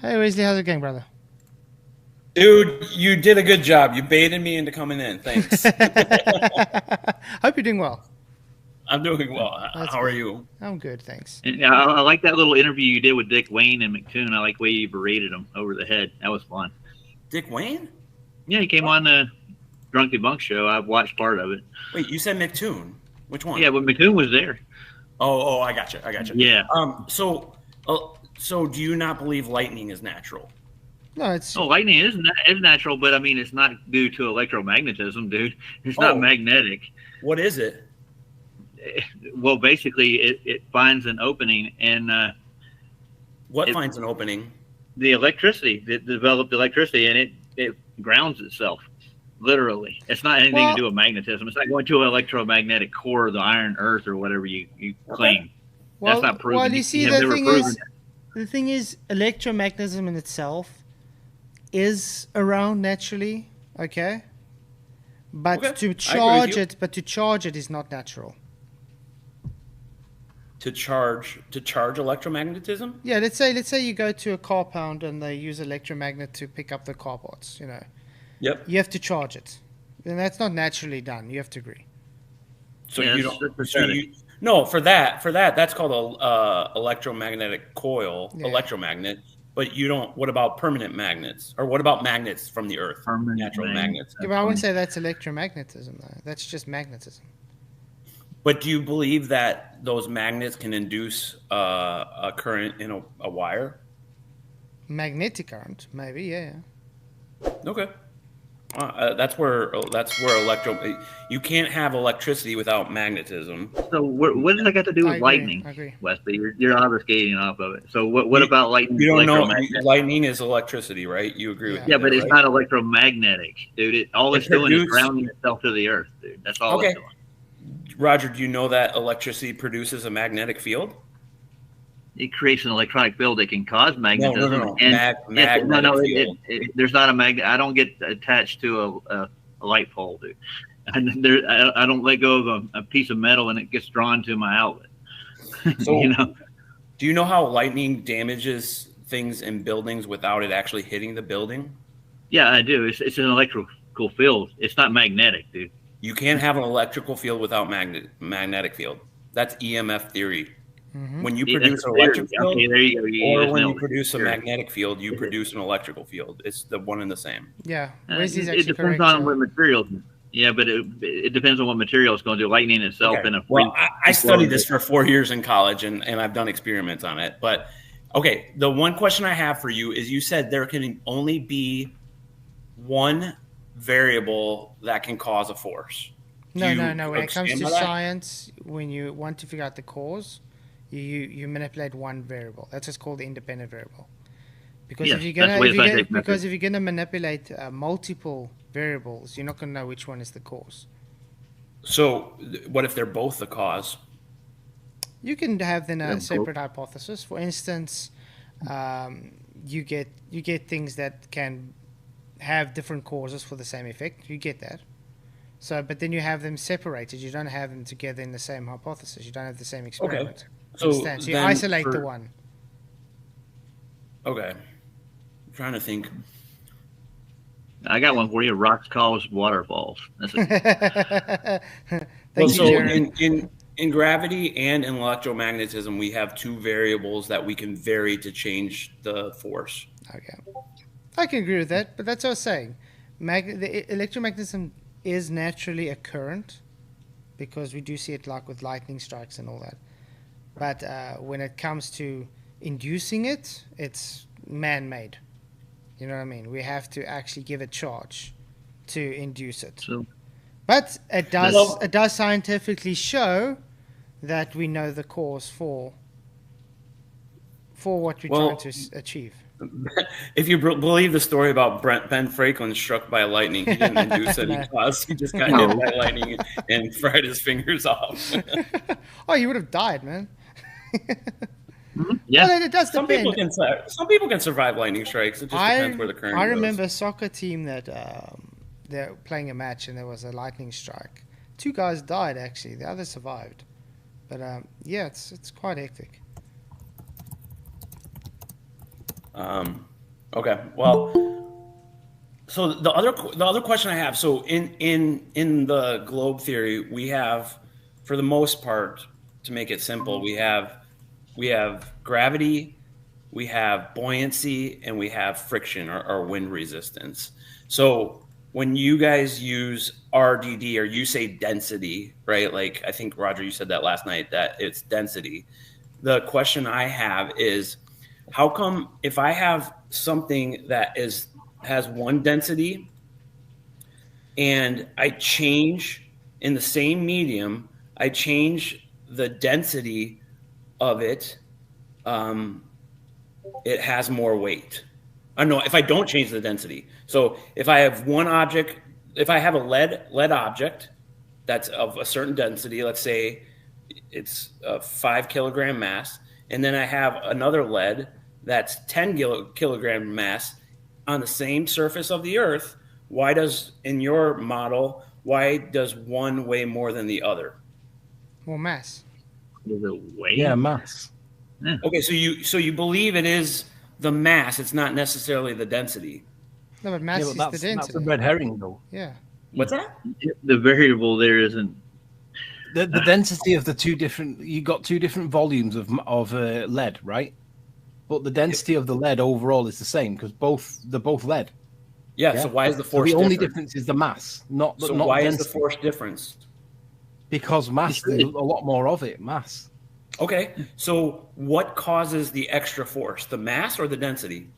Hey Wesley, how's it going, brother? Dude, you did a good job. You baited me into coming in. Thanks. Hope you're doing well. I'm doing well. That's How are good. you? I'm good, thanks. And I like that little interview you did with Dick Wayne and McToon. I like the way you berated him over the head. That was fun. Dick Wayne? Yeah, he came on the Drunk Debunk show. I've watched part of it. Wait, you said McToon. Which one? Yeah, but McToon was there. Oh, I got you. I got you. Yeah. So do you not believe lightning is natural? No, it's Oh, lightning is natural, but I mean, it's not due to electromagnetism, dude. It's not magnetic. What is it? Well, basically, it finds an opening and What finds an opening? the electricity, it developed electricity, and it grounds itself. Literally, it's not anything to do with magnetism. It's not going to an electromagnetic core of the iron earth or whatever you claim. well, That's not proven. well, you see, have never proven the thing is, electromagnetism in itself is around naturally, okay? But Okay, to I agree with you. charge it is not natural. To charge electromagnetism? Yeah, let's say you go to a car pound and they use electromagnet to pick up the car parts, Yep. You have to charge it. And that's not naturally done. You have to agree. So Yeah, you that's don't. pathetic. No, for that, that's called a electromagnetic coil, Yeah. electromagnet. But you don't. What about permanent magnets, or what about magnets from the earth, Permanent natural magnet. magnets? Yeah, but I wouldn't say that's electromagnetism, though. That's just magnetism. But do you believe that those magnets can induce a current in a wire? Magnetic current, maybe, yeah. Okay, that's where electro. You can't have electricity without magnetism. So what does that got to do I with agree. lightning, I agree. Wesley? You're obfuscating off of it. So what You, about lightning? you don't know. Electromagnetic? Lightning is electricity, right? You agree with Yeah. me Yeah, but there, it's right? not electromagnetic, dude. All It it's doing is produce. grounding itself to the earth, dude. That's all it's Okay, doing. Roger. Do you know that electricity produces a magnetic field? It creates an electronic field that can cause No, no, no, magnetism. no. And yes, no, Magnetic no, field. there's not a magnet. I don't get attached to a light pole, dude. And I don't let go of a piece of metal and it gets drawn to my outlet. you So, know, do you know how lightning damages things in buildings without it actually hitting the building? yeah, I do. It's an electrical field. It's not magnetic, dude. You can't have an electrical field without magnetic field. That's EMF theory. Mm-hmm. When you Yeah, that's produce an theory. electric field, Okay, there you go. You or just when you nailed it. produce a Theory. magnetic field, you produce an electrical field. It's the one and the same. Yeah, Uh, Wesley's it actually depends correct. on what materials. Yeah, but it depends on what material it's going to do. Lightning itself Okay. in a Well, free I studied this for 4 years in college, and I've done experiments on it. But okay, the one question I have for you is: you said there can only be one variable that can cause a force. Do No, you no, no. When it comes understand to by that? science, when you want to figure out the cause, you manipulate one variable. That's what's called the independent variable. Because Yes, if you're that's gonna the way if the you're gonna, scientific method. because if you're gonna manipulate multiple variables, you're not gonna know which one is the cause. So, what if they're both the cause? You can have then Yeah, a separate hypothesis. For instance, you get things that can have different causes for the same effect. You get that. So, but then you have them separated. You don't have them together in the same hypothesis. You don't have the same experiment. So Understand? So you then isolate the for one. okay, I'm trying to think. I got one for you. Rocks cause waterfalls. That's it. Well, Thank you, so Jared. in gravity and in electromagnetism, we have two variables that we can vary to change the force. Okay, I can agree with that, but that's what I was saying. Electromagnetism is naturally a current because we do see it like with lightning strikes and all that. But when it comes to inducing it, it's man-made. You know what I mean? We have to actually give it charge to induce it. So But it does Well, it does scientifically show that we know the cause for what we're trying well, to achieve. if you believe the story about Ben Franklin struck by lightning, he didn't induce any No. cause. He just got hit no, by lightning and fried his fingers off. Oh, you would have died, man. yeah, Well, it does Some depend. people can survive lightning strikes. It just depends where the current I goes. remember a soccer team that they're playing a match and there was a lightning strike. Two guys died actually. The other survived. But yeah, it's quite hectic. Okay. Well, so the other question I have. So in the globe theory, we have, for the most part, to make it simple, we have gravity, we have buoyancy, and we have friction or wind resistance. So when you guys use RDD, or you say density, right? Like I think Roger, you said that last night, that it's density. The question I have is, how come if I have something that has one density and I change in the same medium, I change the density of it, it has more weight. I know if I don't change the density. So if I have one object, if I have a lead object that's of a certain density, let's say it's a 5 kilogram mass, and then I have another lead that's 10 kilogram mass on the same surface of the Earth, why does one weigh more than the other? More mass. Does it weigh? Yeah, mass. Yeah. Okay, so you believe it is the mass, it's not necessarily the density. No, but mass Yeah, is but the that's density. a red herring, though. Yeah. What's that? The variable there isn't. The density of the two different, you got two different volumes of lead, right? But the density of the lead overall is the same because they're both lead. Yeah. So why is the So force the only different? difference is the mass, not So not why density. is the force difference? Because mass, there's a lot more of it. Mass. Okay, so what causes the extra force, the mass or the density?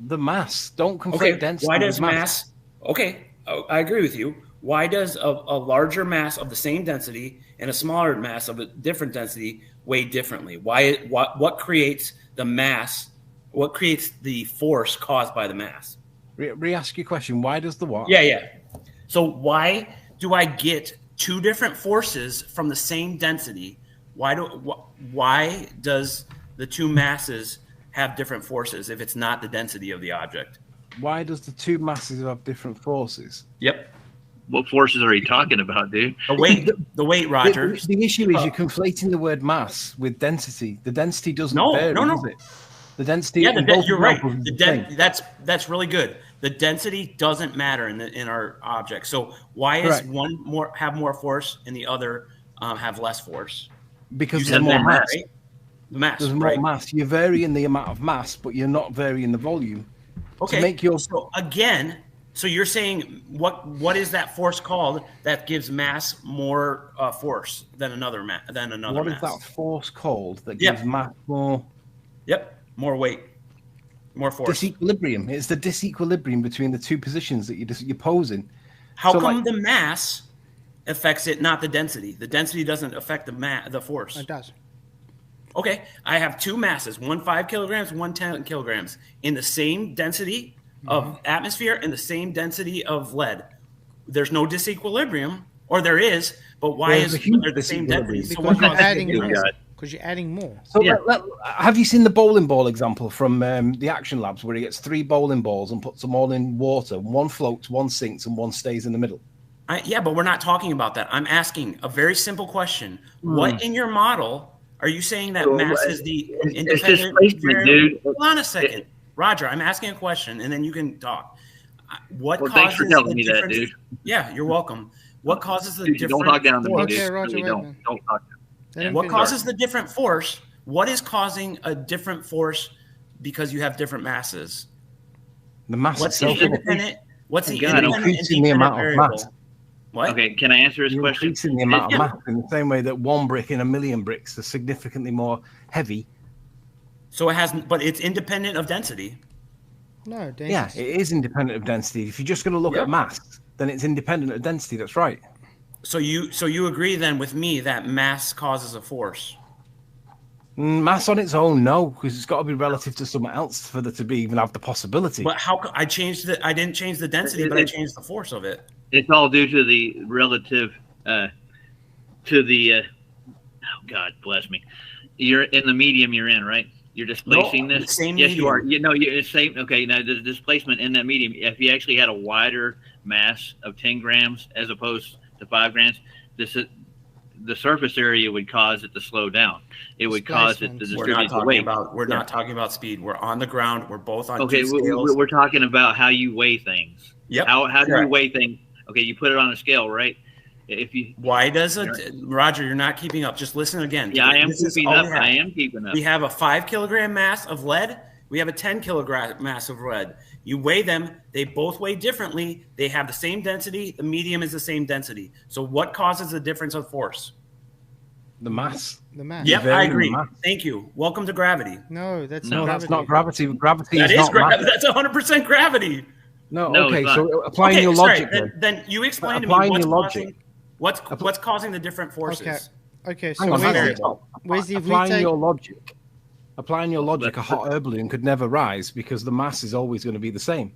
The mass. Don't conflate Okay, density. why does with mass? Okay, I agree with you. Why does a larger mass of the same density and a smaller mass of a different density weigh differently? What creates the mass? What creates the force caused by the mass? Re-ask your question. Why does the what? Yeah. So why do I get two different forces from the same density? Why does the two masses have different forces if it's not the density of the object? Why does the two masses have different forces? Yep. What forces are you talking about, dude? The weight, Roger. The issue is you're conflating the word mass with density. The density doesn't vary, No. does it? The density. Yeah, in both you're right. examples is the same. That's really good. The density doesn't matter in our object. So why is Correct. one have more force and the other have less force? Because You there's said more that, mass. right? The mass. There's more right? mass. You're varying the amount of mass, but you're not varying the volume. Okay. To make your So again, so you're saying what is that force called that gives mass more force than another mass? what is that force called that gives mass more Yep, more weight, more force. disequilibrium? It's the disequilibrium between the two positions that you're posing. How So, come the mass affects it, not the density? The density doesn't affect the force. It does. Okay, I have two masses, one 5 kilograms, one 10 kilograms, in the same density of atmosphere and the same density of lead. There's no disequilibrium, or there is, but why There's a is huge they're the same density? disequilibrium. So Because what you're causes adding the more. difference? Because you're adding more. So Yeah. have you seen the bowling ball example from the Action Labs where he gets 3 bowling balls and puts them all in water? One floats, one sinks, and one stays in the middle. Yeah, but we're not talking about that. I'm asking a very simple question. What in your model are you saying that mass is the It's independent displacement, variable? dude. Hold on a second. Roger, I'm asking a question, and then you can talk. What Well, causes thanks for telling the me that, difference? dude. Yeah, you're welcome. What causes the Dude, different don't talk down to me, force? dude. Okay, Roger, Really wait, don't. man. Don't talk down. Let him What finish. causes the different force? What is causing a different force because you have different masses? The mass What's the itself. independent? What's the God, independent and increasing the dependent amount of variable? mass. What? Okay, can I answer this You're question? increasing the amount of Yeah. mass in the same way that one brick in a million bricks is significantly more heavy. So it has, but it's independent of density. No, dangerous. Yeah, it is independent of density. If you're just going to look Yeah. at mass, then it's independent of density. That's right. So you agree then with me that mass causes a force? Mass on its own, no, because it's got to be relative to something else for there to be even have the possibility. But how I didn't change the density, but I changed the force of it. It's all due to the relative oh God bless me. You're in the medium you're in, right? You're displacing No, this. the same yes, you are. medium. You're same. Okay, now the displacement in that medium. If you actually had a wider mass of 10 grams as opposed to 5 grams, the surface area would cause it to slow down. It would cause it to distribute the weight. We're not talking about speed. We're on the ground. We're both on Okay, two scales. we're talking about how you weigh things. Yep. How do you weigh things? Okay, you put it on a scale, right? If you Why does Roger? You're not keeping up. Just listen again. Yeah, I am keeping up. I am keeping up. We have a 5 kilogram mass of lead. We have a 10 kilogram mass of lead. You weigh them. They both weigh differently. They have the same density. The medium is the same density. So what causes the difference of force? The mass. The mass. Yep, I agree. Thank you. Welcome to gravity. No, that's no, not that's gravity. not gravity. Gravity That is not gravity. That's 100% gravity. No, No, okay. it's So applying your logic, then you explain to me applying your logic. What's causing the different forces. Okay. So Hang on, Wesley, applying your logic, a hot air balloon could never rise because the mass is always going to be the same.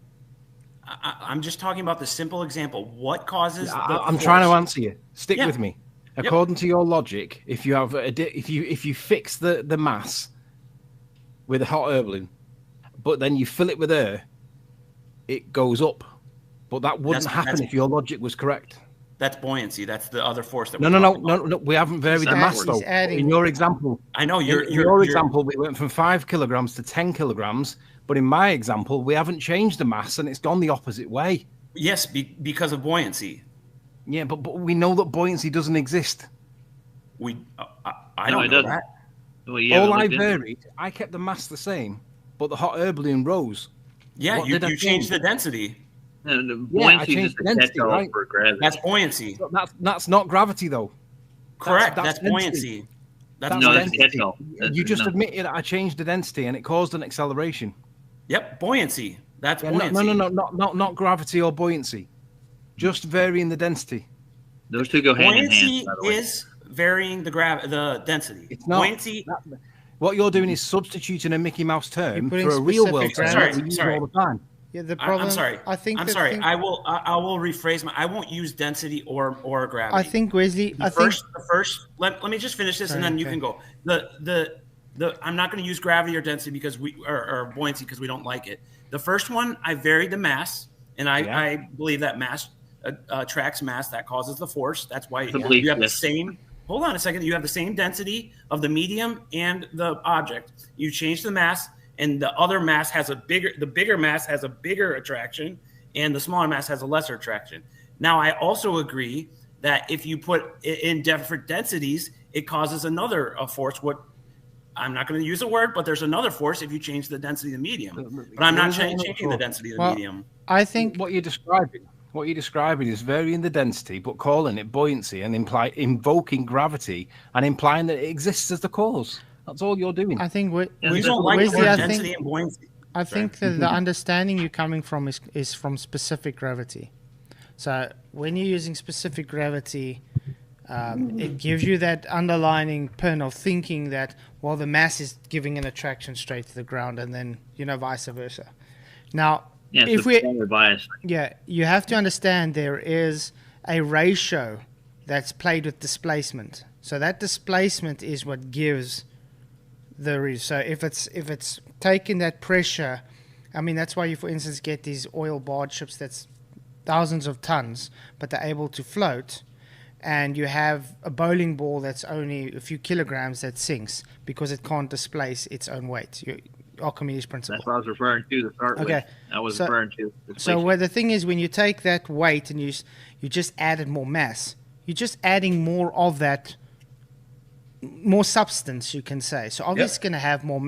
I'm just talking about the simple example. What causes? I'm trying to answer you. Stick with me. According to your logic, if you have if you fix the mass with a hot air balloon, but then you fill it with air, it goes up. But that wouldn't happen if your logic was correct. That's buoyancy. That's the other force that. No. We haven't varied the mass though. In your example, I know in your example, we went from 5 kilograms to 10 kilograms. But in my example, we haven't changed the mass, and it's gone the opposite way. Yes, because of buoyancy. Yeah, but we know that buoyancy doesn't exist. I don't know that. Well, yeah, all I varied, I kept the mass the same, but the hot air balloon rose. Yeah, you changed the density. I changed the density, right? For gravity. That's buoyancy. That's not gravity, though. Correct. That's buoyancy. That's density. You just admitted I changed the density, and it caused an acceleration. Yep, buoyancy. That's buoyancy. No, not gravity or buoyancy. Just varying the density. Those two go hand in hand. Buoyancy is varying the density. It's not. Buoyancy. What you're doing is substituting a Mickey Mouse term for a specific real world term that we use Sorry. all the time. Yeah, the problem. I'm sorry. I'm sorry. I will rephrase I won't use density or gravity. I think Wesley. The first. Let me just finish this, and then you can go. I'm not going to use gravity or density or buoyancy because we don't like it. The first one, I varied the mass, and I believe that mass attracts mass that causes the force. That's why you have the same. Hold on a second. You have the same density of the medium and the object. You change the mass, and the other mass has the bigger mass has a bigger attraction, and the smaller mass has a lesser attraction. Now, I also agree that if you put it in different densities, it causes another force. I'm not going to use a word, but there's another force if you change the density of the medium. But I'm not changing the density of the medium. I think what you're describing is varying the density, but calling it buoyancy and invoking gravity and implying that it exists as the cause. That's all you're doing. I think you don't like the word density and buoyancy. I think that the understanding you're coming from is from specific gravity. So when you're using specific gravity, it gives you that underlining pin of thinking that, well, the mass is giving an attraction straight to the ground, and then, vice versa. Now, if you have to understand there is a ratio that's played with displacement. So that displacement is what gives so if it's taking that pressure, that's why you, for instance, get these oil barge ships that's thousands of tons, but they're able to float. And you have a bowling ball that's only a few kilograms that sinks because it can't displace its own weight. Archimedes principle. That's what I was referring to start with. I was referring to. So where the thing is, when you take that weight and you just added more mass, you're just adding more of that, more substance, you can say. So obviously it's going to have more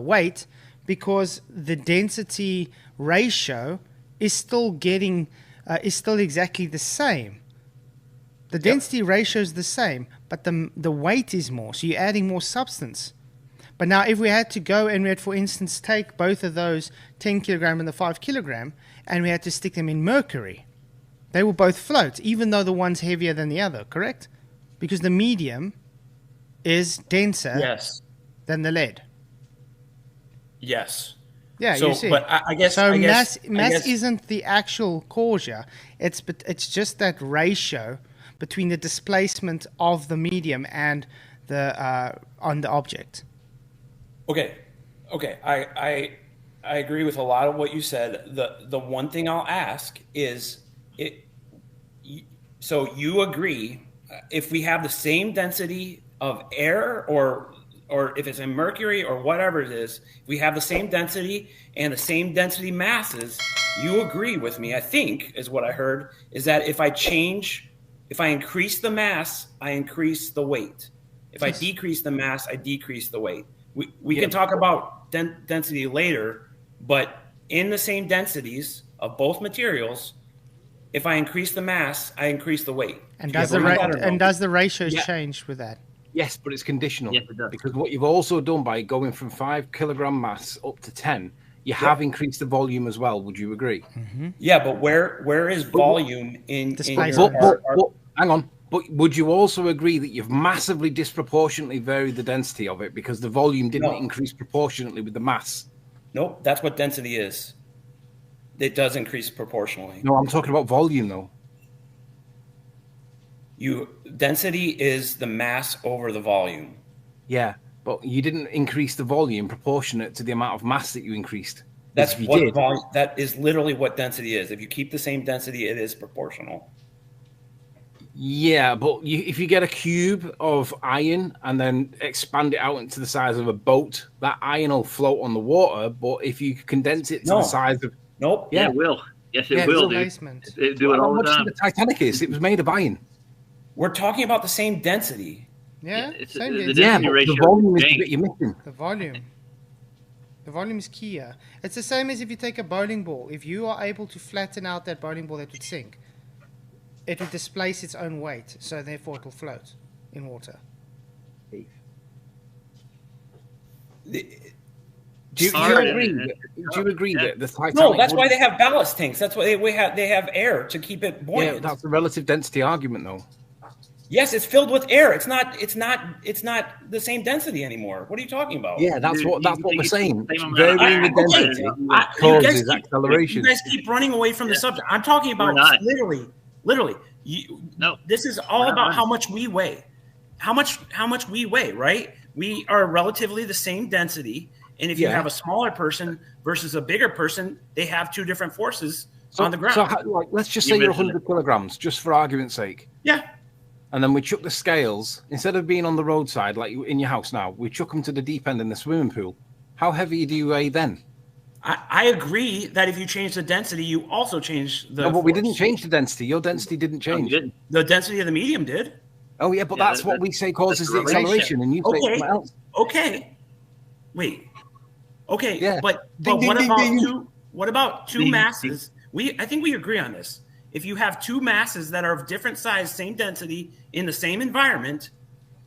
weight because the density ratio is still exactly the same. The density ratio is the same, but the weight is more. So you're adding more substance. But now if we had to go and we had, for instance, take both of those 10 kilogram and the 5 kilogram, and we had to stick them in mercury, they will both float, even though the one's heavier than the other, correct? Because the medium is denser than the lead. Yes. Yeah, you see. But I guess mass isn't the actual cause. It's just that ratio between the displacement of the medium and the on the object. Okay. I agree with a lot of what you said. The one thing I'll ask is so you agree if we have the same density of air or if it's in mercury or whatever it is, if we have the same density and the same density masses, you agree with me, I think, is what I heard, is that if I increase the mass, I increase the weight. If I decrease the mass, I decrease the weight. We can talk about density later, but in the same densities of both materials, if I increase the mass, I increase the weight. And does the ratios change with that? Yes, but it's conditional. Yes, it does. Because what you've also done by going from 5 kilogram mass up to 10, you have increased the volume as well. Would you agree? Mm-hmm. Yeah, but where is volume in displacement? But hang on. But would you also agree that you've massively disproportionately varied the density of it because the volume didn't increase proportionately with the mass? Nope, that's what density is. It does increase proportionally. No, I'm talking about volume, though. Density is the mass over the volume. Yeah, but you didn't increase the volume proportionate to the amount of mass that you increased. That's what volume. That is literally what density is. If you keep the same density, it is proportional. Yeah, but if you get a cube of iron and then expand it out into the size of a boat, that iron will float on the water. But if you condense it to the size of... Nope. Yeah, it will. Yes, it will, dude. It do it all the time. The Titanic is. It was made of iron. We're talking about the same density. Yeah, same the density. density ratio. The volume is what you're missing. The volume. The volume is key here. It's the same as if you take a bowling ball. If you are able to flatten out that bowling ball that would sink, it would displace its own weight, so therefore it will float in water. Do you agree that the Titanic... No, that's why they have ballast tanks. That's why they have air to keep it buoyant. Yeah, that's a relative density argument, though. Yes, it's filled with air. It's not the same density anymore. What are you talking about? Yeah, that's what we're saying. Varying the density causes acceleration. You guys keep running away from the subject. I'm talking about literally. This is all about how much we weigh. How much we weigh, right? We are relatively the same density, and if you have a smaller person versus a bigger person, they have two different forces on the ground. So, let's just say you're 100 kilograms, just for argument's sake. Yeah. And then we chuck the scales, instead of being on the roadside like in your house now, we chuck them to the deep end in the swimming pool. How heavy do you weigh then? I agree that if you change the density, you also change the... No, but we didn't change the density. Your density didn't change. The density of the medium did. Oh, yeah, but that's what we say causes the acceleration, and you say something else. Okay. Wait. Okay, yeah. But what about two masses? I think we agree on this. If you have two masses that are of different size, same density, in the same environment,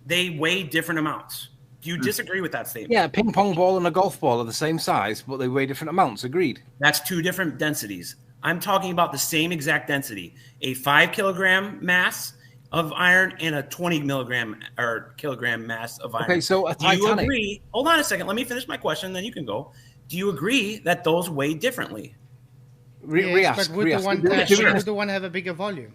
they weigh different amounts. Do you disagree with that statement? Yeah, a ping pong ball and a golf ball are the same size, but they weigh different amounts. Agreed. That's two different densities. I'm talking about the same exact density. A 5 kilogram mass of iron and a 20 kilogram mass of iron. Okay, so a Titanic. Do you agree? Hold on a second. Let me finish my question, then you can go. Do you agree that those weigh differently? But would the one have a bigger volume?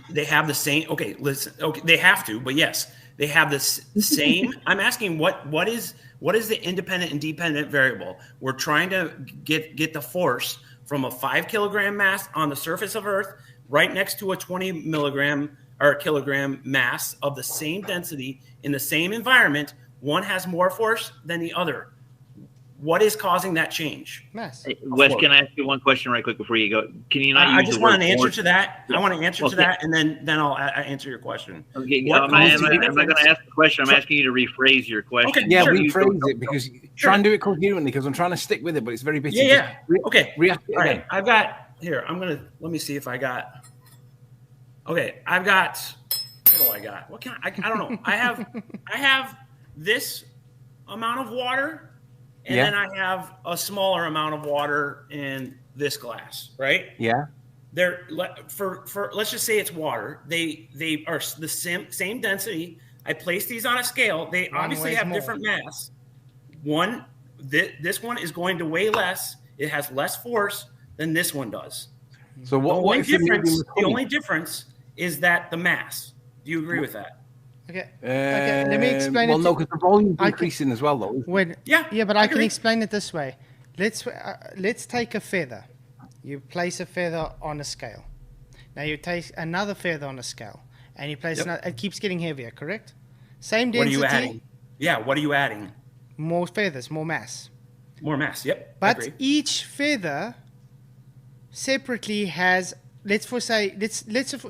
They have the same. Okay, listen. Okay, they have to, but yes, they have the same. I'm asking what is the independent and dependent variable? We're trying to get the force from a 5 kilogram mass on the surface of Earth right next to a 20 milligram or kilogram mass of the same density in the same environment. One has more force than the other. What is causing that change? Mass. Hey, Wes, can I ask you one question right quick before you go? Can you not? I just want an answer to that. I want an answer to that, and then I'll answer your question. Okay, I'm not going to ask the question. I'm asking you to rephrase your question. Okay, yeah, rephrase it because try and do it coherently because I'm trying to stick with it, but it's very bitty. Yeah. Okay. React. All right. I've got here. Let me see if I got. Okay, I've got. What do I got? What can I don't know. I have this amount of water. And then I have a smaller amount of water in this glass, right? Yeah. They're for let's just say it's water. They are the same density. I place these on a scale. They obviously have different mass. This one is going to weigh less. It has less force than this one does. So the only difference is that the mass. Do you agree with that? Okay. Let me explain it. Well, no, because the volume is increasing as well, though. But I can explain it this way. Let's take a feather. You place a feather on a scale. Now you take another feather on a scale, and you place Yep. another, it keeps getting heavier, correct? Same What are density, you adding? Yeah, what are you adding? more feathers, more mass. More mass. Yep. But agreed. each feather separately has, let's for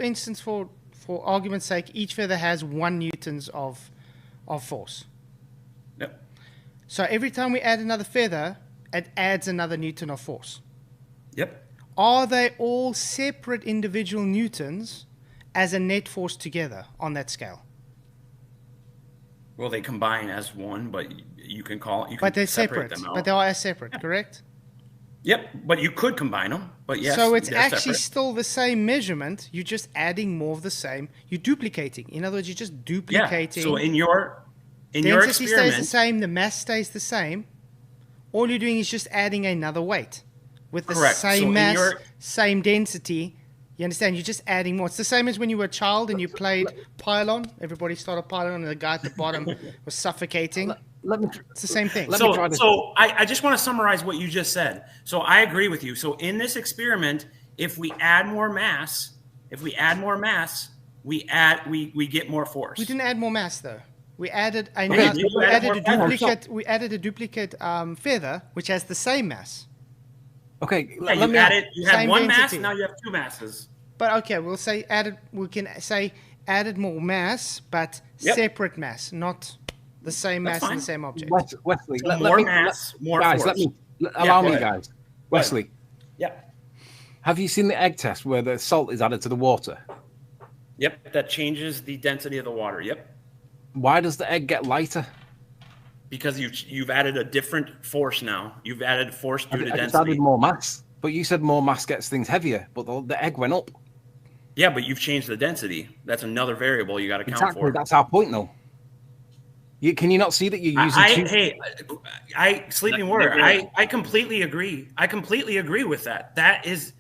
instance, for argument's sake, each feather has 1 newtons of force. Yep. So every time we add another feather, it adds another newton of force. Yep. Are they all separate individual newtons as a net force together on that scale? Well, they combine as one, but you can call it. But they're separate separate. them out. But they are as separate, correct? Yep, but you could combine them. But yes, So it's they're actually separate. still the same measurement. You're just adding more of the same. You're duplicating. In other words, you're just duplicating. So in your Density stays the experiment, same. The mass stays the same. All you're doing is just adding another weight with the Correct. So same in mass, your- same density. You understand? You're just adding more. It's the same as when you were a child and you played pylon. Everybody started pylon, and the guy at the bottom was suffocating. Let me. It's the same thing. Let me try this. So I just want to summarize what you just said. So I agree with you. So in this experiment, if we add more mass, we get more force. We didn't add more mass though. We added a Okay, new- you we added added a more feathers. duplicate. We added a duplicate feather, which has the same mass. Okay, Yeah, let me. you had Same one mass, density. now you have 2 masses. But okay, we'll say added. We can say added more mass, but Yep. separate mass, not the same That's mass in fine. the same object. Wesley, So more mass, more guys. force. Allow go me, ahead. guys. Wesley, Yeah. have you seen the egg test where the salt is added to the water? Yep, that changes the density of the water. Yep. Why does the egg get lighter? Because you've added a different force now. You've added force due to I just density. added more mass, but you said more mass gets things heavier, but the egg went up. Yeah, but you've changed the density. That's another variable you got to count Exactly, for. that's our point, though. Can you not see that you're using Sleeping Warrior, I completely agree. I completely agree with that. That is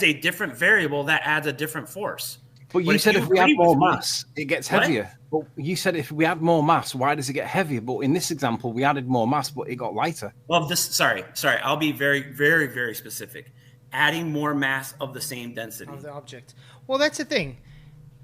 a different variable that adds a different force. But you said if we add agree more with me- mass, it gets What? heavier. But you said if we add more mass, why does it get heavier? But in this example, we added more mass, but it got lighter. Well, sorry. I'll be very, very, very specific. Adding more mass of the same density. Of the object. Well, that's the thing.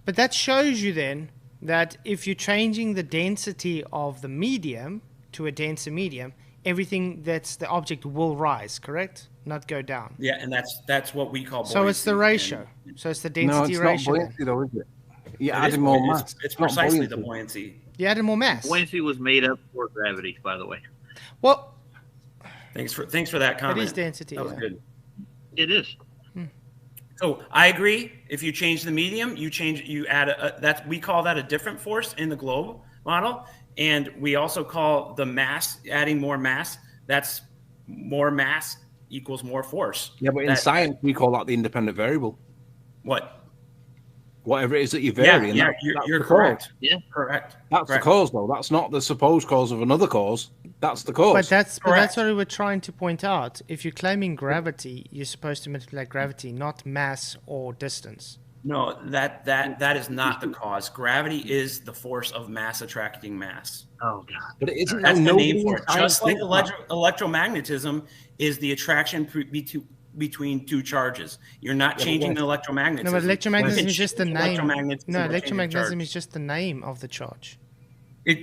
But that shows you then that if you're changing the density of the medium to a denser medium, everything that's the object will rise, correct? Not go down. Yeah, and that's what we call buoyancy. So it's the ratio. So it's the density no, it's ratio. not buoyancy, though, is it? You It added is more buoyancy. mass. It's not precisely the buoyancy. buoyancy. You added more mass. Buoyancy was made up for gravity, by the way. Well, Thanks for that comment. it is density. That was Yeah. good. It is. So I agree. If you change the medium, you add that we call that a different force in the globe model, and we also call the mass adding more mass. That's more mass equals more force. Yeah, but in science, we call that the independent variable. What? Whatever it is that you vary. and Yeah, that's you're the correct. cause. Yeah. Correct. That's Correct. the cause, though. That's not the supposed cause of another cause. That's the cause. But that's Correct. what we were trying to point out. If you're claiming gravity, you're supposed to manipulate gravity, not mass or distance. No, that is not the cause. Gravity is the force of mass attracting mass. Oh God. But it isn't. That's the nobody name for in it. science Just like thinks that. electromagnetism is the attraction between two charges. You're not changing the electromagnetism. No, but electromagnetism You can is just the change name. electromagnetism No, or change the electromagnetism charge. is just the name of the charge. Of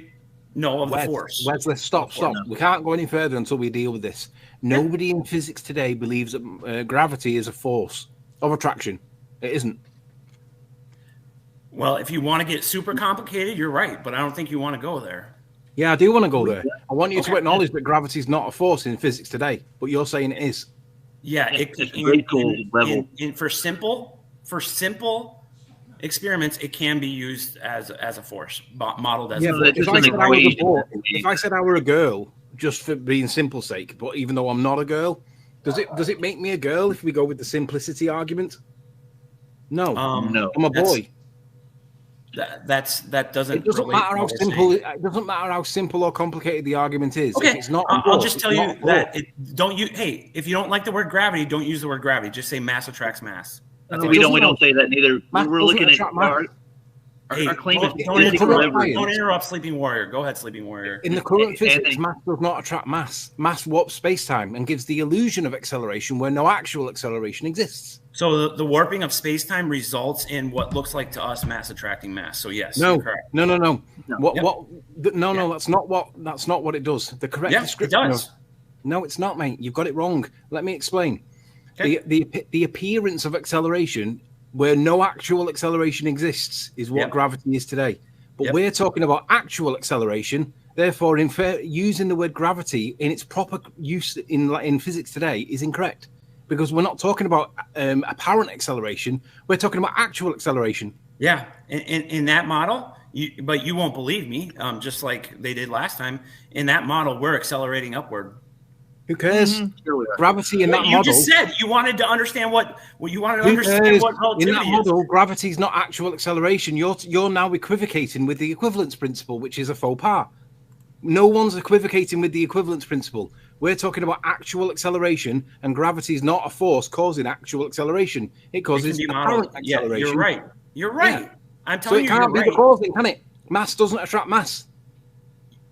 the Wes, force. Wesley, stop. We can't go any further until we deal with this. Nobody in physics today believes that gravity is a force of attraction. It isn't. Well, if you want to get super complicated, you're right, but I don't think you want to go there. Yeah, I do want to go there. I want you to Okay. acknowledge that gravity is not a force in physics today, but you're saying it is. Yeah, It's a very cool level. for simple experiments, it can be used as a force, modeled as Yeah, a but force. it's if I, an said I was a equation. boy, if I said I were a girl, just for being simple sake, but even though I'm not a girl, does it make me a girl if we go with the simplicity argument? No, No. I'm a that's- boy. That doesn't. It doesn't relate matter to how what we're simple. saying. It doesn't matter how simple or complicated the argument is. Okay, If it's not. I'll force, just it's tell you not a that force. Hey, if you don't like the word gravity, don't use the word gravity. Just say mass attracts mass. That's all. We don't say that neither. Mass We're doesn't looking at attract mass. our claim is don't physical interrupt, leverage. don't interrupt Sleeping Warrior. Go ahead, Sleeping Warrior. In the current Anthony- physics, mass does not attract mass. Mass warps space-time and gives the illusion of acceleration where no actual acceleration exists. So the warping of space-time results in what looks like to us mass attracting mass. So yes, No, you're correct. no. Yep. No. That's not what it does. The correct description. It does. No, it's not, mate. You've got it wrong. Let me explain. Okay. The appearance of acceleration, where no actual acceleration exists, is what gravity is today. But we're talking about actual acceleration. Therefore, using the word gravity in its proper use in physics today is incorrect, because we're not talking about apparent acceleration. We're talking about actual acceleration. Yeah, in that model, but you won't believe me, just like they did last time. In that model, we're accelerating upward. Who cares? Gravity in that model. You just said you wanted to understand what you wanted to understand what relativity in that model, gravity is not actual acceleration. You're now equivocating with the equivalence principle, which is a faux pas. No one's equivocating with the equivalence principle. We're talking about actual acceleration, and gravity is not a force causing actual acceleration. It causes apparent acceleration. Yeah, you're right. You're right. Yeah. I'm telling you, it can't be the causing, can it? Mass doesn't attract mass.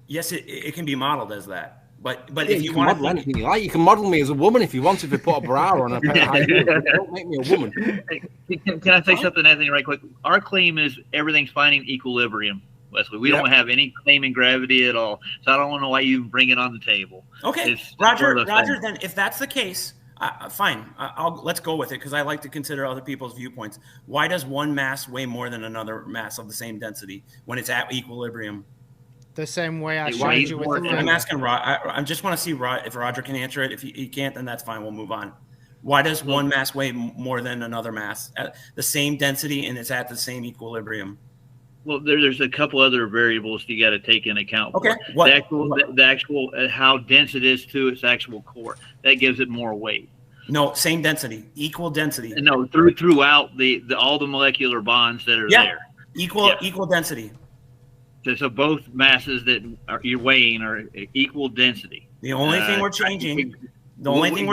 Yes, it can be modeled as that. But yeah, if you want model anything you like, you can model me as a woman if you want to put a bra on a pair of high heels. Don't make me a woman. Can I say something, Anthony, right quick? Our claim is everything's finding equilibrium, Wesley. We don't have any claim in gravity at all. So I don't know why you bring it on the table. Okay, Roger, then if that's the case, fine. Let's go with it, because I like to consider other people's viewpoints. Why does one mass weigh more than another mass of the same density when it's at equilibrium? The same way I showed you with the I'm asking Rod. I just want to see if Roger can answer it. If he can't, then that's fine. We'll move on. Why does one mass weigh more than another mass at the same density and it's at the same equilibrium? Well, there's a couple other variables you got to take into account. Okay. The actual how dense it is to its actual core, that gives it more weight. No, same density, equal density. No, throughout all the molecular bonds that are there. Equal density. So both masses that you're weighing are equal density. The only thing we're changing. The only thing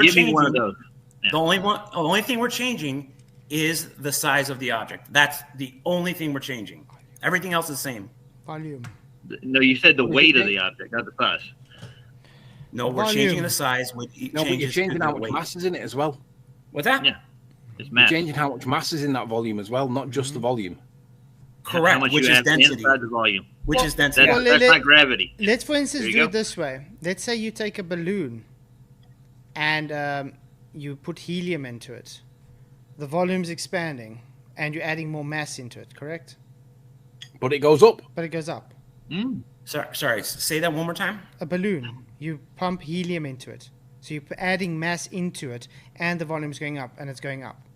we're changing is the size of the object. That's the only thing we're changing. Everything else is the same. Volume. No, you said the weight of the object, not the size. No, we're changing the size. But you're changing how much mass is in it as well. What's that? Yeah, it's mass. You're changing how much mass is in that volume as well, not just the volume. Correct, which is density. Inside the volume. Which is density. That's not gravity. Let's, for instance, do it this way. Let's say you take a balloon and you put helium into it. The volume's expanding and you're adding more mass into it, correct? But it goes up. But it goes up. Sorry, say that one more time. A balloon, you pump helium into it. So you're adding mass into it and the volume's going up and it's going up.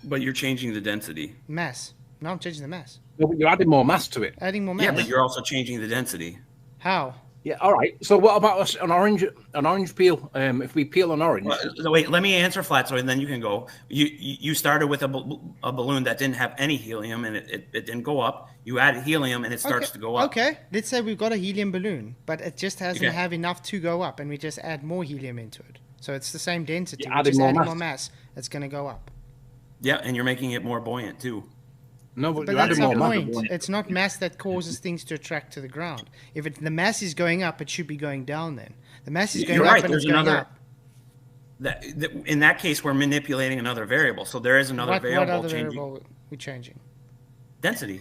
But you're changing the density. Mass. No, I'm changing the mass. No, but you're adding more mass to it. Adding more mass. Yeah, but you're also changing the density. How? Yeah, all right. So what about an orange peel? If we peel an orange. Wait, let me answer flat, so then you can go. You started with a balloon that didn't have any helium, and it didn't go up. You added helium, and it starts to go up. Okay, let's say we've got a helium balloon, but it just doesn't have enough to go up, and we just add more helium into it. So it's the same density. We're just adding more mass. It's going to go up. Yeah, and you're making it more buoyant, too. No, but that's the point. It's not mass that causes things to attract to the ground. If the mass is going up, it should be going down then. The mass is going up and it's going up. In that case, we're manipulating another variable. So there is another variable changing. What other variable are we changing? Density.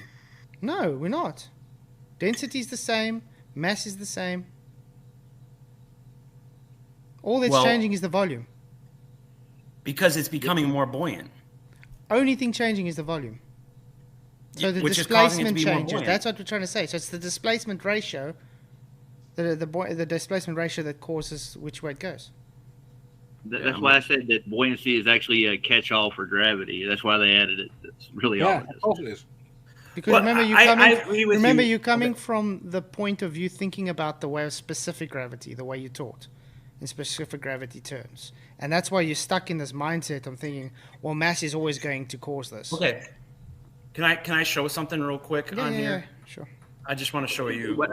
No, we're not. Density is the same. Mass is the same. All that's changing is the volume. Because it's becoming more buoyant. Only thing changing is the volume. So the displacement changes. That's what we're trying to say. So it's the displacement ratio, the displacement ratio that causes which way it goes. That's why I said that buoyancy is actually a catch-all for gravity. That's why they added it. That's really all it is. Because remember, you're coming from the point of view thinking about the way of specific gravity, the way you taught in specific gravity terms. And that's why you're stuck in this mindset of thinking, well, mass is always going to cause this. Okay. Can I show something real quick on here? Yeah, sure. I just want to show you.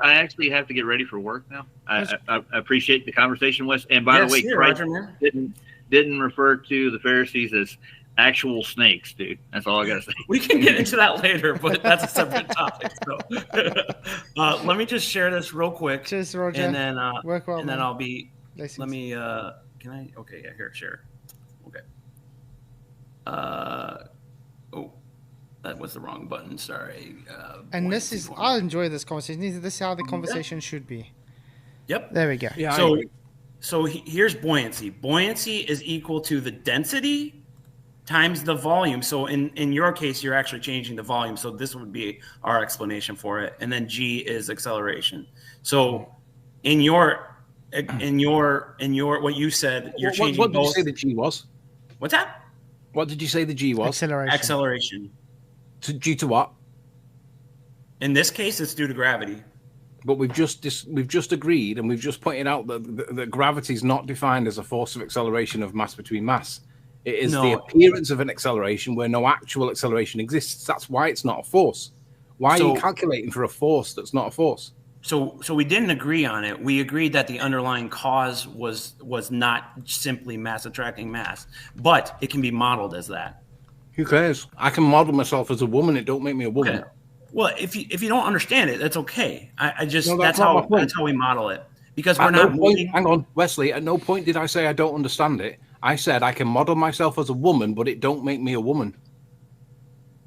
I actually have to get ready for work now. I appreciate the conversation, Wes. And by the way, Christ didn't refer to the Pharisees as actual snakes, dude. That's all I got to say. We can get into that later, but that's a separate topic. So let me just share this real quick. Cheers, Roger. And then work well, and then man. I'll be. Let me. Can I? Okay, yeah. Here, share. Okay. Oh, that was the wrong button. Sorry. And this is, I enjoy this conversation. This is how the conversation should be. Yep. There we go. Yeah. So here's buoyancy. Buoyancy is equal to the density times the volume. So in your case, you're actually changing the volume. So this would be our explanation for it. And then G is acceleration. So in your what you said, you're changing what did both. you say the G was? What's that? What did you say the G was? Acceleration. Due to what? In this case, it's due to gravity. But we've just agreed, and we've just pointed out that gravity is not defined as a force of acceleration of mass between mass. It is the appearance of an acceleration where no actual acceleration exists. That's why it's not a force. Why are you calculating for a force that's not a force? So we didn't agree on it. We agreed that the underlying cause was not simply mass attracting mass, but it can be modeled as that. Who cares? I can model myself as a woman. It don't make me a woman. Okay. Well, if you don't understand it, that's okay. I just No, that's how we model it, because we're not moving. Hang on, Wesley. At no point did I say I don't understand it. I said I can model myself as a woman, but it don't make me a woman.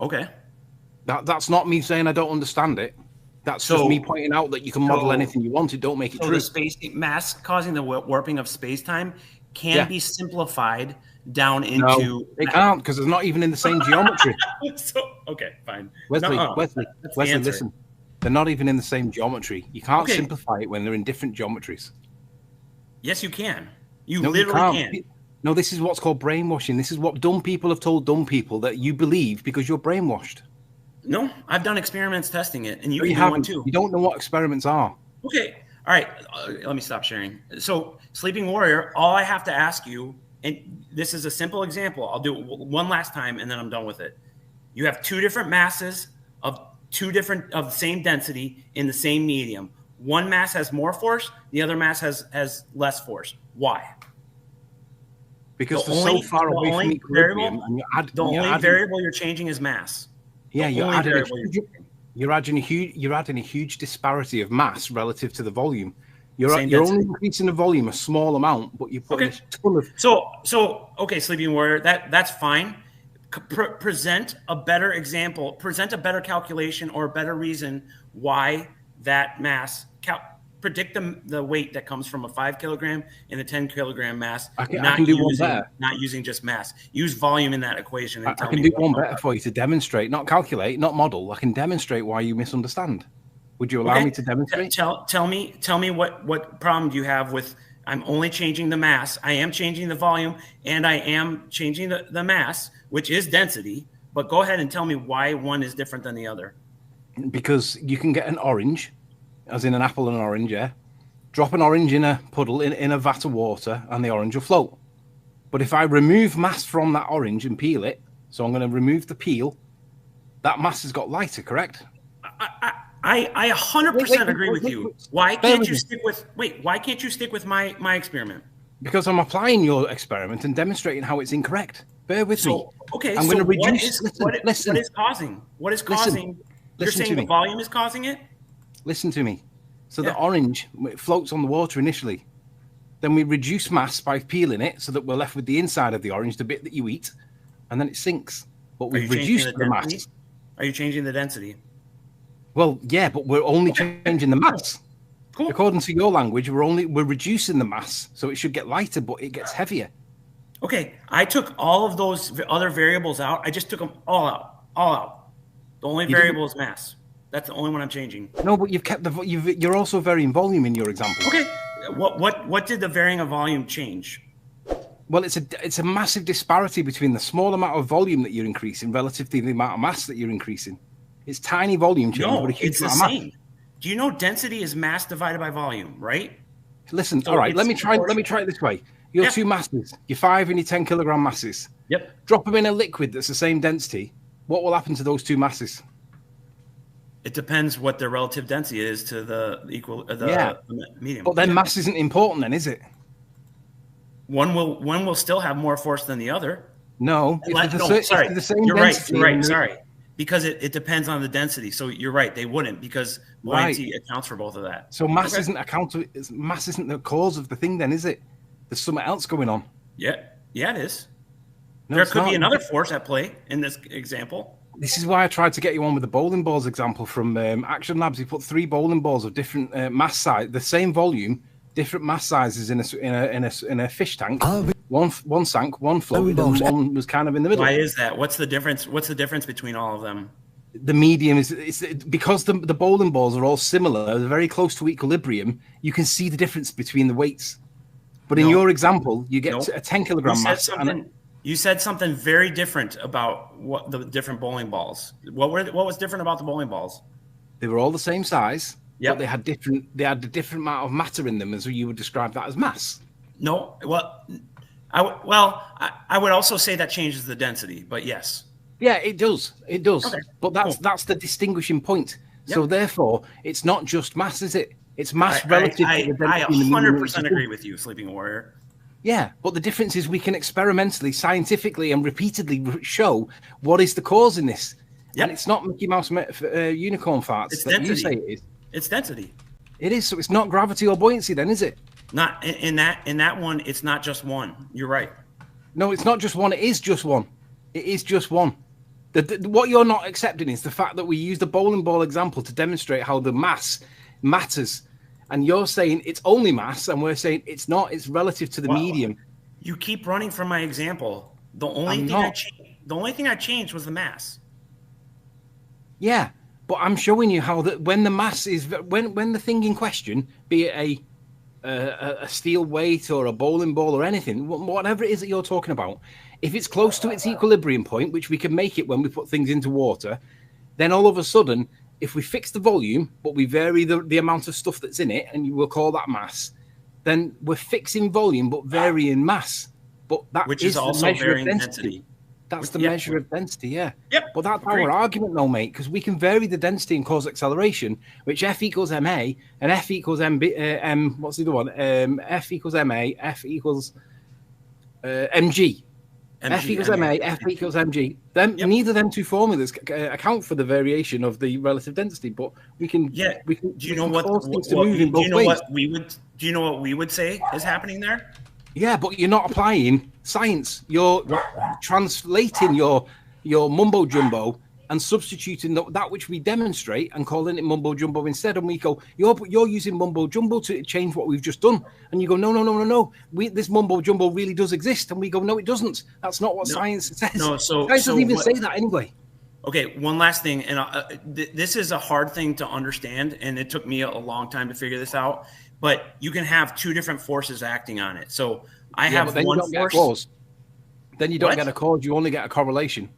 Okay. That's not me saying I don't understand it. That's just me pointing out that you can model anything you want. It don't make it true. The space mass causing the warping of space-time can be simplified down into. No, it can't, because it's not even in the same geometry. Okay, fine. Wesley, listen. They're not even in the same geometry. You can't simplify it when they're in different geometries. Yes, you can. You literally can. No, this is what's called brainwashing. This is what dumb people have told dumb people that you believe because you're brainwashed. No, I've done experiments testing it, and you can do one too. You don't know what experiments are. Okay, all right. Let me stop sharing. So, Sleeping Warrior, all I have to ask you, and this is a simple example. I'll do it one last time, and then I'm done with it. You have two different masses of the same density in the same medium. One mass has more force, the other mass has less force. Why? Because they're so far away from equilibrium. The only variable you're changing is mass. Yeah, you're adding a huge disparity of mass relative to the volume. You're only increasing the volume a small amount, but you're putting a ton of. So Sleeping Warrior, that's fine. Present a better example. Present a better calculation or a better reason why that mass. Predict the weight that comes from a 5 kilogram and a 10 kilogram mass. I can do one better. Not using just mass. Use volume in that equation. I can do one better for you to demonstrate, not calculate, not model. I can demonstrate why you misunderstand. Would you allow me to demonstrate? Tell me what problem do you have with? I'm only changing the mass. I am changing the volume, and I am changing the mass, which is density. But go ahead and tell me why one is different than the other. Because you can get an orange, as in an apple and an orange, yeah? Drop an orange in a puddle, in a vat of water, and the orange will float. But if I remove mass from that orange and peel it, so I'm going to remove the peel, that mass has got lighter, correct? I 100% agree with you. Why can't you stick with my experiment? Because I'm applying your experiment and demonstrating how it's incorrect. Bear with me. Okay, I'm going to reduce. What is causing? What is causing? You're saying the volume is causing it? Listen to me. So the orange floats on the water initially. Then we reduce mass by peeling it so that we're left with the inside of the orange, the bit that you eat, and then it sinks. But we've reduced the mass. Are you changing the density? Well, yeah, but we're only changing the mass. Cool. According to your language, we're reducing the mass, so it should get lighter, but it gets heavier. Okay, I took all of those other variables out. I just took them all out. The only variable is mass. That's the only one I'm changing. No, but you've kept you're also varying volume in your example. Okay, what did the varying of volume change? Well, it's a massive disparity between the small amount of volume that you're increasing relative to the amount of mass that you're increasing. It's tiny volume change, but a huge amount of mass. Do you know density is mass divided by volume, right? Listen, all right, let me try it this way. Your two masses, your 5 and your 10 kilogram masses. Yep. Drop them in a liquid that's the same density. What will happen to those two masses? It depends what their relative density is to the medium. But then mass isn't important, then, is it? One will still have more force than the other. No, sorry, the same you're density. right. Sorry, because it depends on the density. So you're right; they wouldn't, because buoyancy accounts for both of that. So mass isn't mass isn't the cause of the thing, then, is it? There's something else going on. Yeah, it is. No, there it's could be not. another force at play in this example. This is why I tried to get you on with the bowling balls example from Action Labs. He put 3 bowling balls of different mass size, the same volume, different mass sizes in a fish tank. One sank, one floated, and one was kind of in the middle. Why is that? What's the difference? What's the difference between all of them? The medium is because the bowling balls are all similar, they're very close to equilibrium. You can see the difference between the weights. But in your example, you get a 10 kilogram mass. You said something very different about what the different bowling balls. What was different about the bowling balls? They were all the same size, Yep. but they had a different amount of matter in them, as you would describe that as mass. No, well, I would also say that changes the density, but yes. Yeah, it does. It does. Okay, But that's the distinguishing point. Yep. So therefore, it's not just mass, is it? It's mass relative to the density. I 100% agree with you, Sleeping Warrior. Yeah, but the difference is we can experimentally, scientifically, and repeatedly show what is the cause in this. Yep. And it's not Mickey Mouse unicorn farts It's that density. you say it is. It's density. It is. So it's not gravity or buoyancy then, is it? Not in that one. It's not just one. You're right. No, it's not just one. It is just one. It is just one. What you're not accepting is the fact that we used the bowling ball example to demonstrate how the mass matters. And you're saying it's only mass, and we're saying it's not. It's relative to the medium. You keep running from my example. The only thing I changed was the mass. Yeah, but I'm showing you how that when the mass is when the thing in question, be it a steel weight or a bowling ball or anything, whatever it is that you're talking about, if it's close to its equilibrium point, which we can make it when we put things into water, then all of a sudden, if we fix the volume, but we vary the amount of stuff that's in it, and you will call that mass, then we're fixing volume but varying mass. But that which is also the measure varying of density. density. That's the measure of density, yeah. Yep. But that's Agreed. our argument, though, mate, because we can vary the density and cause acceleration, which F equals ma and F equals mb. What's the other one? F equals ma, F equals mg. F equals ma, F equals mg. Neither of them two formulas account for the variation of the relative density, but we can. Yeah. We can. Do you know what we would say is happening there? Yeah, but you're not applying science. You're translating your mumbo jumbo and substituting that which we demonstrate and calling it mumbo jumbo instead. And we go, you're using mumbo jumbo to change what we've just done. And you go, no. This mumbo jumbo really does exist. And we go, no, it doesn't. That's not what science says. No, science doesn't even say that anyway. Okay, one last thing, and this is a hard thing to understand, and it took me a long time to figure this out. But you can have two different forces acting on it. So I have one force. Then you don't get a cause. You only get a correlation.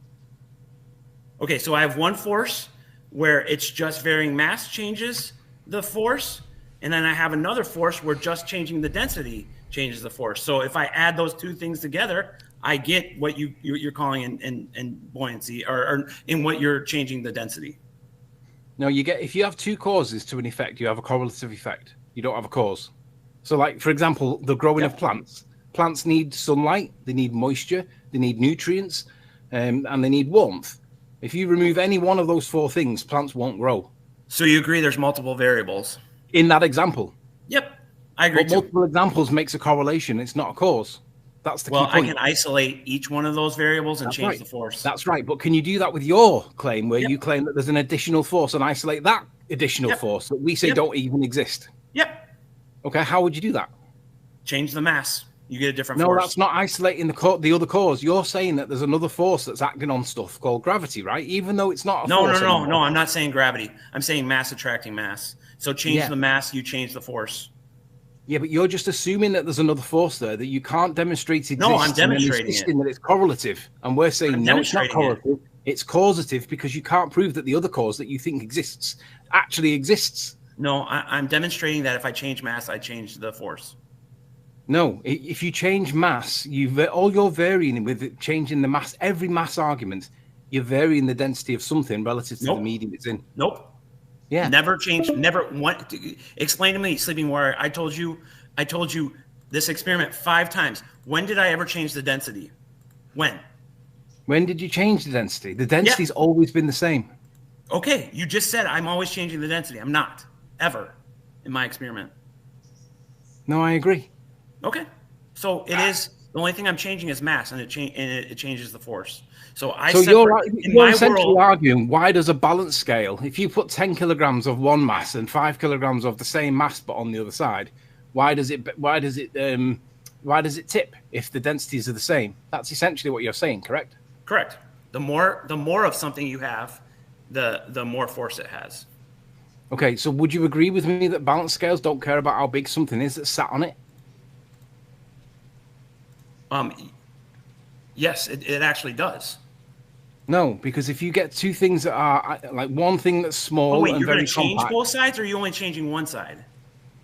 Okay, so I have one force where it's just varying mass changes the force, and then I have another force where just changing the density changes the force. So if I add those two things together, I get what you're calling in buoyancy, or in what you're changing the density. No, you get, if you have two causes to an effect, you have a correlative effect. You don't have a cause. So, like, for example, the growing of plants. Plants need sunlight, they need moisture, they need nutrients, and they need warmth. If you remove any one of those four things, plants won't grow. So you agree there's multiple variables? In that example. Yep, I agree. But multiple examples makes a correlation. It's not a cause. That's the key point. I can isolate each one of those variables and change the force. That's right. But can you do that with your claim, where you claim that there's an additional force, and isolate that additional force that we say don't even exist? Yep. Okay, how would you do that? Change the mass. You get a different force. No, that's not isolating the other cause. You're saying that there's another force that's acting on stuff called gravity, right? Even though it's not a force. No, I'm not saying gravity. I'm saying mass attracting mass. So change the mass, you change the force. Yeah, but you're just assuming that there's another force there that you can't demonstrate exists. No, I'm demonstrating it. That it's correlative. And we're saying, no, it's not correlative. It's causative, because you can't prove that the other cause that you think exists actually exists. No, I'm demonstrating that if I change mass, I change the force. No, if you change mass, all you're varying with changing the mass, every mass argument, you're varying the density of something relative to the medium it's in. Nope. Yeah. Never change. Never. Explain to me, Sleeping Warrior. I told you this experiment 5 times. When did I ever change the density? When? When did you change the density? The density's always been the same. Okay, you just said I'm always changing the density. I'm not, ever, in my experiment. No, I agree. Okay, so it is. The only thing I'm changing is mass, and it changes the force. So you're my essentially world, arguing, why does a balance scale, if you put 10 kilograms of one mass and 5 kilograms of the same mass but on the other side, why does it tip if the densities are the same? That's essentially what you're saying, correct? correct. The more of something you have, the more force it has. Okay, so would you agree with me that balance scales don't care about how big something is that's sat on it? Yes, it actually does. No, because if you get two things that are like one thing that's small Oh wait, and you're going very to change compact. both sides, or are you only changing one side?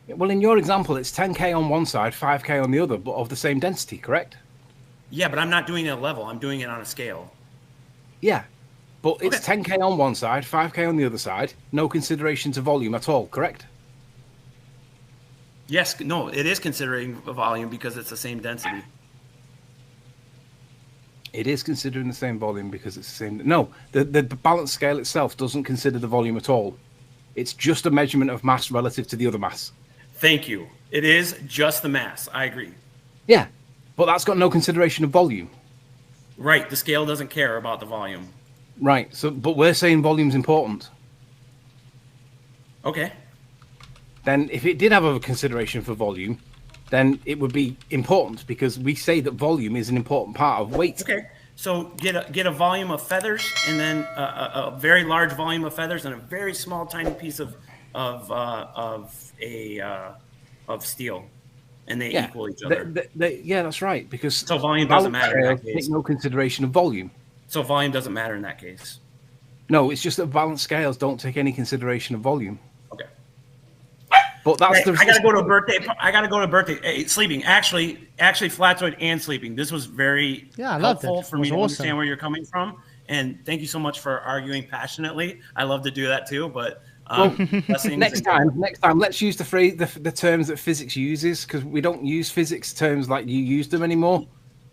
Well, in your example, it's 10K on one side, 5K on the other, but of the same density, correct? Yeah, but I'm not doing it at a level. I'm doing it on a scale. Yeah, but it's Okay. 10K on one side, 5K on the other side, no consideration to volume at all, correct? Yes, no, it is considering a volume because it's the same density. It is considering the same volume because it's the same. No, the balance scale itself doesn't consider the volume at all. It's just a measurement of mass relative to the other mass. Thank you. It is just the mass. I agree. Yeah, but that's got no consideration of volume. Right. The scale doesn't care about the volume. Right. So, but we're saying volume's important. Okay. Then if it did have a consideration for volume, then it would be important because we say that volume is an important part of weight. Okay. So get a volume of feathers, and then a very large volume of feathers, and a very small, tiny piece of steel, and they equal each other. Yeah, that's right. Because So volume doesn't matter in that case. Take no consideration of volume. So volume doesn't matter in that case. No, it's just that balance scales don't take any consideration of volume. Okay. But that's Hey, I gotta go to a birthday. I gotta go to a birthday. Hey, sleeping. Actually, Flatzoid and sleeping. This was very Yeah, I loved helpful it. for It me was to awesome. understand where you're coming from. And thank you so much for arguing passionately. I love to do that too. But blessings next time, let's use the phrase, the terms that physics uses, because we don't use physics terms like you use them anymore.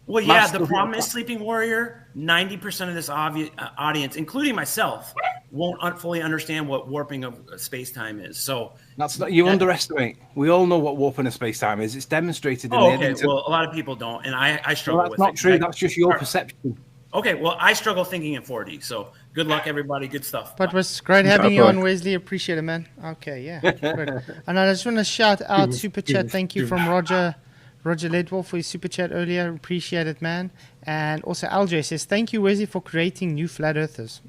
Well, yeah. Mass The doesn't problem is, apply. Sleeping Warrior. 90% of this audience, including myself, won't fully understand what warping of space time is. So That's not, you underestimate. We all know what warping of space time is. It's demonstrated in Oh, the okay. Well, a lot of people don't, and I struggle Well, that's with not it. true. That's just your perception. Okay, well, I struggle thinking in 4D. So good luck, everybody. Good stuff. But it was great having you on, Wesley. Appreciate it, man. Okay, yeah. Good. And I just want to shout out super chat. Thank you from Roger Ledwell for his super chat earlier. Appreciate it, man. And also LJ says, thank you, Wesley, for creating new flat earthers.